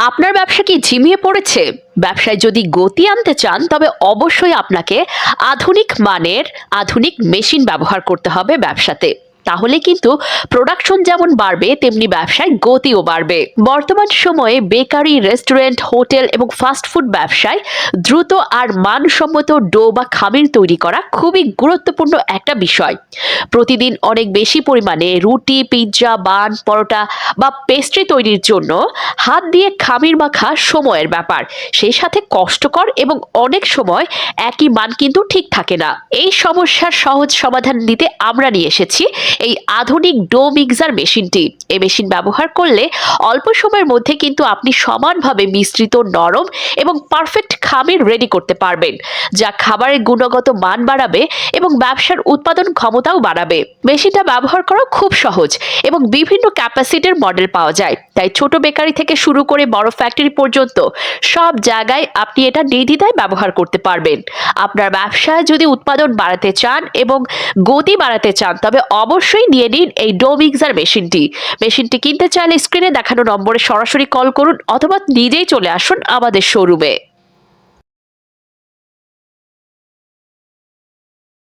আপনার ব্যবসা কি ঝিমিয়ে পড়েছে? ব্যবসায় যদি গতি আনতে চান তবে অবশ্যই আপনাকে আধুনিক মানের আধুনিক মেশিন ব্যবহার করতে হবে ব্যবসাতে। তাহলে কিন্তু প্রোডাকশন যেমন বাড়বে তেমনি ব্যবসায় গতিও বাড়বে। বর্তমান সময়ে বেকারি, রেস্টুরেন্ট, হোটেল এবং ফাস্ট ফুড ব্যবসায় দ্রুত আর মানসম্মত ডো বা খামির তৈরি করা খুবই গুরুত্বপূর্ণ একটা বিষয়। প্রতিদিন অনেক বেশি পরিমাণে রুটি, পিৎজা, বান, পরোটা বা পেস্ট্রি তৈরির জন্য হাত দিয়ে খামির মাখা সময়ের ব্যাপার, সেই সাথে কষ্টকর এবং অনেক সময় একই মান কিন্তু ঠিক থাকে না। এই সমস্যার সহজ সমাধান দিতে আমরা নিয়ে এসেছি এই আধুনিক ডো মিক্সার মেশিনটি। এই মেশিন ব্যবহার করলে অল্প সময়ের মধ্যে কিন্তু আপনি সমানভাবে মিশ্রিত, নরম এবং পারফেক্ট খামির রেডি করতে পারবেন, যা খাবারের গুণগত মান বাড়াবে এবং ব্যবসার উৎপাদন ক্ষমতাও বাড়াবে। মেশিনটা ব্যবহার করা খুব সহজ এবং বিভিন্ন ক্যাপাসিটির মডেল পাওয়া যায়, তাই ছোট বেকারি থেকে শুরু করে বড় ফ্যাক্টরি পর্যন্ত সব জায়গায় আপনি এটা নির্দ্বিধায় ব্যবহার করতে পারবেন। আপনার ব্যবসায় যদি উৎপাদন বাড়াতে চান এবং গতি বাড়াতে চান তবে অবশ্যই নিয়ে নিন এই ডো মিক্সার মেশিনটি। মেশিনটি কিনতে চাইলে স্ক্রিনে দেখানো নম্বরে সরাসরি কল করুন অথবা নিজেই চলে আসুন আমাদের শোরুমে।